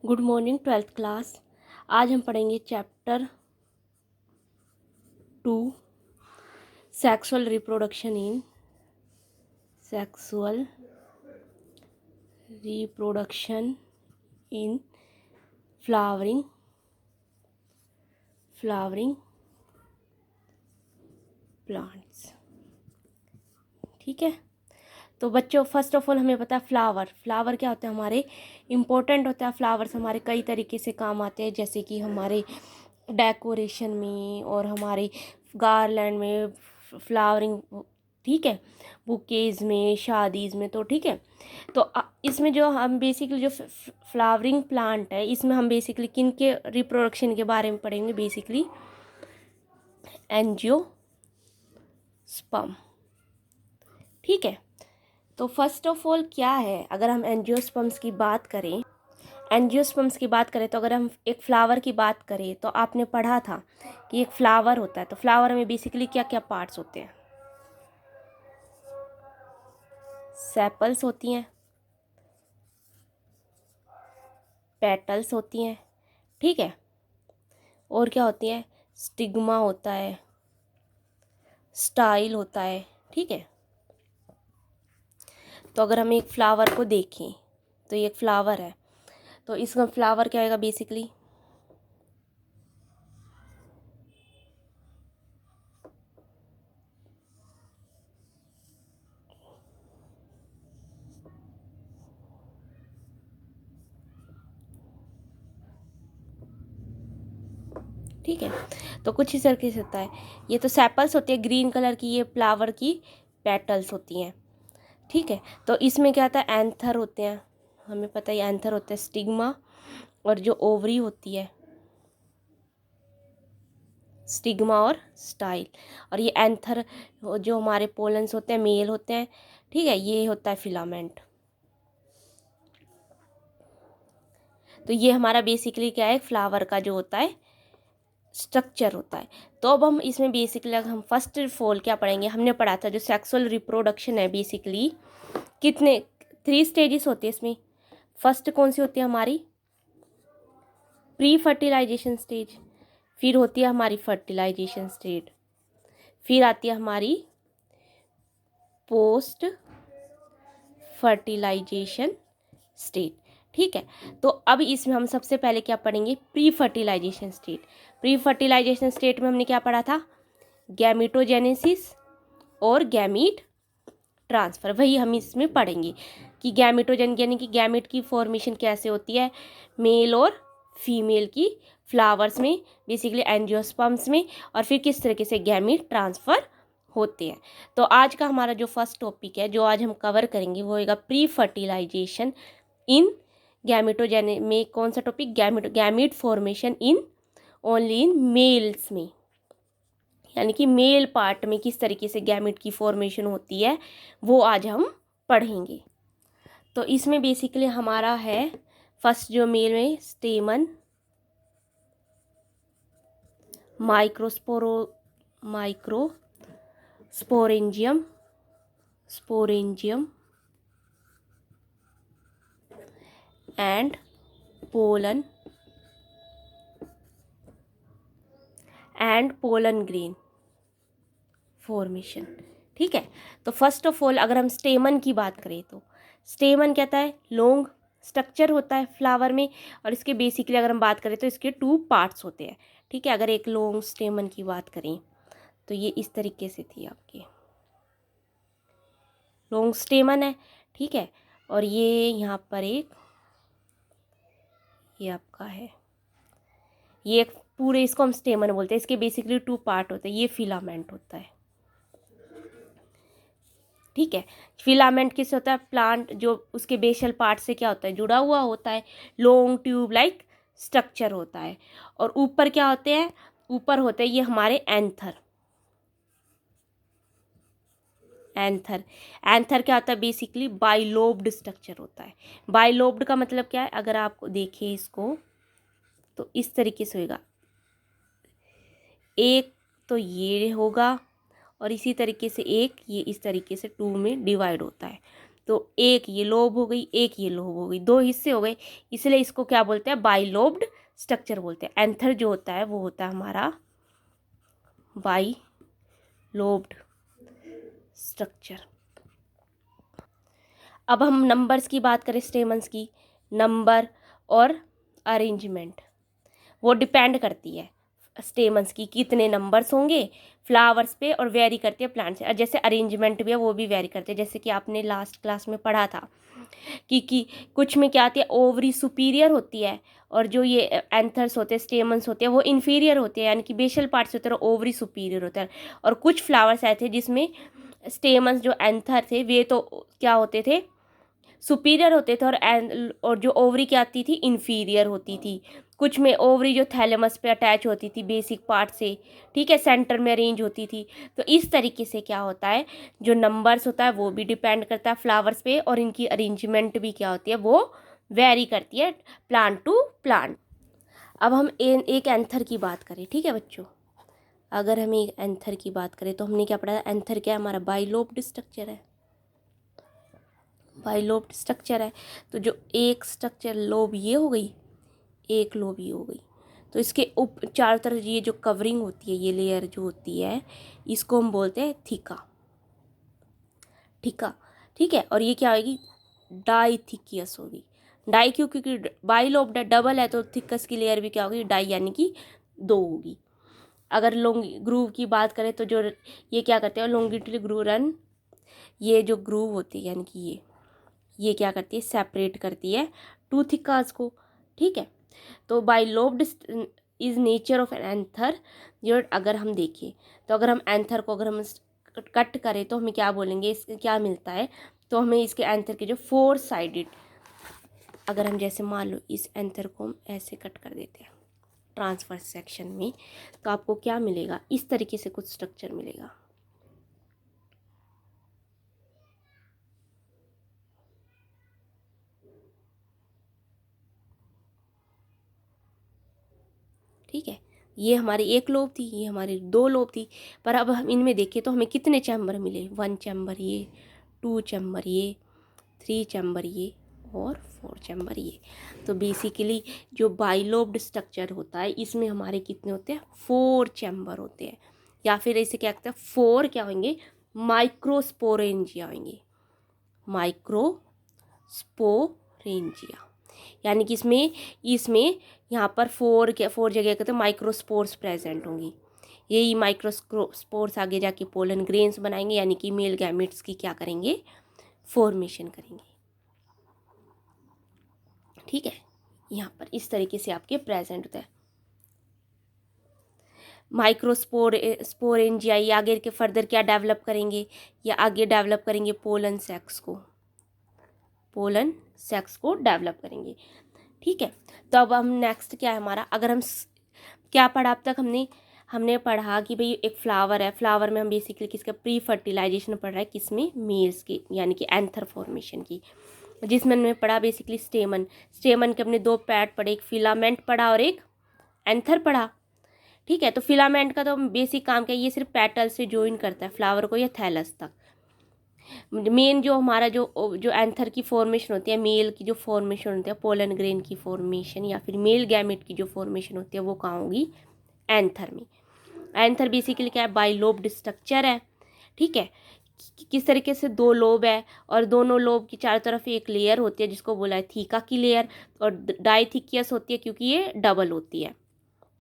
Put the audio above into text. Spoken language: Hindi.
Good morning 12th class. आज हम पढ़ेंगे chapter 2 sexual reproduction in flowering plants. ठीक है, तो बच्चों फर्स्ट ऑफ ऑल हमें पता है फ्लावर क्या होता है, हमारे इम्पोर्टेंट होता है। फ्लावर्स हमारे कई तरीके से काम आते हैं, जैसे कि हमारे डेकोरेशन में और हमारे गार्लैंड में फ्लावरिंग, ठीक है, बुकेज में, शादीज में। तो ठीक है, तो इसमें जो हम बेसिकली जो फ्लावरिंग प्लांट है, इसमें हम बेसिकली किन के रिप्रोडक्शन के बारे में पढ़ेंगे। Basically angiosperm. ठीक है, तो फर्स्ट ऑफ ऑल क्या है, अगर हम एंजियोस्पर्म्स की बात करें तो अगर हम एक फ्लावर की बात करें तो आपने पढ़ा था कि एक फ्लावर होता है, तो फ्लावर में बेसिकली क्या क्या पार्ट्स होते हैं। सेपल्स होती हैं, पेटल्स होती हैं, ठीक है, और क्या होती है, स्टिग्मा होता है, स्टाइल होता है। ठीक है, तो अगर हम एक फ्लावर को देखें तो ये एक फ्लावर है, तो इसका फ्लावर क्या आएगा बेसिकली, ठीक है, तो कुछ इस तरीके से होता है। ये तो सेपल्स होती है ग्रीन कलर की, ये फ्लावर की पेटल्स होती हैं। ठीक है, तो इसमें क्या होता है, एंथर होते हैं, हमें पता है एंथर होता है, स्टिग्मा, और जो ओवरी होती है, स्टिग्मा और स्टाइल, और ये एंथर जो हमारे पोलन्स होते हैं, मेल होते हैं। ठीक है, ये होता है फिलामेंट। तो ये हमारा बेसिकली क्या है, फ्लावर का जो होता है स्ट्रक्चर होता है। तो अब हम इसमें बेसिकली हम फर्स्ट ऑफ ऑल क्या पढ़ेंगे, हमने पढ़ा था जो सेक्सुअल रिप्रोडक्शन है, बेसिकली कितने 3 स्टेजेस होते हैं इसमें। फर्स्ट कौन सी होती है हमारी, प्री फर्टिलाइजेशन स्टेज, फिर होती है हमारी फर्टिलाइजेशन स्टेज, फिर आती है हमारी पोस्ट फर्टिलाइजेशन स्टेज। ठीक है, तो अब इसमें हम सबसे पहले क्या पढ़ेंगे, pre fertilization state. Pre fertilization state में हमने क्या पढ़ा था, गैमेटोजेनेसिस और गैमीट ट्रांसफ़र। वही हम इसमें पढ़ेंगे कि गैमेटोजन यानी कि गैमेट की फॉर्मेशन कैसे होती है, मेल और फीमेल की फ्लावर्स में, बेसिकली एंजियोस्पर्म्स में, और फिर किस तरीके से गैमीट ट्रांसफ़र होते हैं। तो आज का हमारा जो फर्स्ट टॉपिक है, जो आज हम कवर करेंगे, वो होगा प्री फर्टिलाइजेशन इन गैमेटोजेने में। कौन सा topic, gamete formation in only in males में, यानी कि मेल पार्ट में किस तरीके से गैमेट की फॉर्मेशन होती है, वो आज हम पढ़ेंगे। तो इसमें बेसिकली हमारा है फर्स्ट जो मेल में स्टेमन, microsporangium and pollen grain formation. ठीक है, तो फर्स्ट ऑफ ऑल अगर हम स्टेमन की बात करें तो स्टेमन कहता है लॉन्ग स्ट्रक्चर होता है फ्लावर में, और इसके बेसिकली अगर हम बात करें तो इसके 2 पार्ट्स होते हैं। ठीक है, अगर एक लॉन्ग स्टेमन की बात करें तो ये इस तरीके से थी आपके लॉन्ग स्टेमन है। ठीक है, और ये यहाँ पर एक ये आपका है, ये एक पूरे इसको हम स्टेमन बोलते हैं। इसके बेसिकली 2 पार्ट होते हैं, ये फिलामेंट होता है। ठीक है, फिलामेंट किस होता है, प्लांट जो उसके बेसल पार्ट से क्या होता है, जुड़ा हुआ होता है, लॉन्ग ट्यूब लाइक स्ट्रक्चर होता है। और ऊपर क्या होते हैं, ऊपर होते हैं ये हमारे एंथर क्या होता है, बेसिकली बाइलोब्ड स्ट्रक्चर होता है। बाइलोब्ड का मतलब क्या है, अगर आप देखें इसको तो इस तरीके से होगा, एक तो ये होगा और इसी तरीके से एक ये इस तरीके से 2 में डिवाइड होता है। तो एक ये लोब हो गई, एक ये लोब हो गई, दो हिस्से हो गए, इसलिए इसको क्या बोलते हैं, बाइलोब्ड स्ट्रक्चर बोलते हैं। एंथर जो होता है वो होता है हमारा बाइलोब्ड स्ट्रक्चर। अब हम नंबर्स की बात करें, स्टेमन्स की, नंबर और अरेंजमेंट वो डिपेंड करती है स्टेमन्स की कितने नंबर्स होंगे फ्लावर्स पे, और वेरी करती है प्लांट से। और जैसे अरेंजमेंट भी है वो भी वेरी करते हैं, जैसे कि आपने लास्ट क्लास में पढ़ा था कि कुछ में क्या आती है, ओवरी सुपीरियर होती है, और जो ये एंथर्स होते हैं, स्टेमन्स होते हैं, वो इन्फीरियर होते हैं, यानी कि बेसल पार्ट से होते हैं, ओवरी सुपीरियर होता है। और कुछ फ्लावर्स आए थे जिसमें स्टेमन्स जो एंथर थे वे तो क्या होते थे, सुपीरियर होते थे, और जो ओवरी क्या आती थी, इन्फीरियर होती थी। कुछ में ओवरी जो थैलेमस पे अटैच होती थी बेसिक पार्ट से, ठीक है, सेंटर में अरेंज होती थी। तो इस तरीके से क्या होता है, जो नंबर्स होता है वो भी डिपेंड करता है फ्लावर्स पे, और इनकी अरेंजमेंट भी क्या होती है, वो वेरी करती है प्लांट टू प्लांट। अब हम एक एंथर की बात करें, ठीक है बच्चों, अगर हम एक एंथर की बात करें तो हमने क्या पढ़ा, एंथर क्या है, हमारा बाइलोब्ड स्ट्रक्चर है, बाइलोब्ड स्ट्रक्चर है। तो जो एक स्ट्रक्चर लोब ये हो गई, एक लोब ये हो गई, तो इसके चारों तरफ ये जो कवरिंग होती है, ये लेयर जो होती है, इसको हम बोलते हैं थीका, ठीका, ठीक है। और ये क्या होगी, डाइथिकियस होगी। डाई क्यों, क्योंकि बाइलोब्ड डबल है, तो थिकस की लेयर भी क्या होगी, डाई, यानी कि दो होगी। अगर लॉन्ग ग्रूव की बात करें तो जो ये क्या करते हैं, लॉन्गिट्यूडल ग्रूव रन, ये जो ग्रूव होती है यानी कि ये क्या करती है, सेपरेट करती है टू थिकास को, ठीक है। तो bilobed is nature of an anther. जो अगर हम देखें तो अगर हम एंथर को अगर हम कट करें तो हमें क्या बोलेंगे, क्या मिलता है, तो हमें इसके एंथर के जो फोर साइडेड, अगर हम जैसे मान लो इस एंथर को हम ऐसे कट कर देते हैं ट्रांसफर सेक्शन में, तो आपको क्या मिलेगा, इस तरीके से कुछ स्ट्रक्चर मिलेगा। ठीक है, ये हमारी एक लोब थी, ये हमारी दो लोब थी, पर अब हम इनमें देखें तो हमें कितने चैम्बर मिले, 1 चैम्बर ये, 2 चैम्बर ये, 3 चैम्बर ये, और 4 चैम्बर ये। तो बेसिकली जो बाइलोब्ड स्ट्रक्चर होता है इसमें हमारे कितने होते हैं, 4 चैम्बर होते हैं, या फिर इसे क्या कहते हैं, 4 क्या होंगे, माइक्रोस्पोरेंजिया होंगे, माइक्रोस्पोरेंजिया, यानी कि इसमें यहाँ पर 4 जगह कहते हैं माइक्रोस्पोर्स प्रेजेंट होंगी। यही माइक्रोस्पोर्स आगे जाके पोलन ग्रेन्स बनाएंगे, यानी कि मेल गैमेट्स की क्या करेंगे, फॉर्मेशन करेंगे, ठीक है। यहाँ पर इस तरीके से आपके प्रेजेंट होता है स्पोरेंजिया। ये आगे के फर्दर क्या डेवलप करेंगे, या आगे डेवलप करेंगे पोलन सेक्स को डेवलप करेंगे, ठीक है। तो अब हम नेक्स्ट क्या है हमारा, अगर हम क्या पढ़ा अब तक, हमने पढ़ा कि भाई एक फ्लावर है, फ्लावर में हम बेसिकली किसका प्री फर्टिलाइजेशन पढ़ रहा है, किसमें, मेल्स की, यानी कि एंथर फॉर्मेशन की, जिसमें हमने पढ़ा बेसिकली स्टेमन के अपने 2 पैड पढ़े, एक फिलामेंट पढ़ा और एक एंथर पढ़ा, ठीक है। तो फिलामेंट का तो बेसिक काम क्या है, ये सिर्फ पेटल से ज्वाइन करता है फ्लावर को या थैलस तक। मेन जो हमारा जो एंथर की फॉर्मेशन होती है, मेल की जो फॉर्मेशन होती है, पोलन ग्रेन की फॉर्मेशन या फिर मेल गैमेट की जो फॉर्मेशन होती है, वो कहाँ होगी, एंथर में। एंथर बेसिकली क्या है, बाइलोब्ड स्ट्रक्चर है, ठीक है। किस तरीके से 2 लोब है, और दोनों लोब की चारों तरफ एक लेयर होती है जिसको बोला है थीका की लेयर, और डाइथिकियस होती है क्योंकि ये डबल होती है,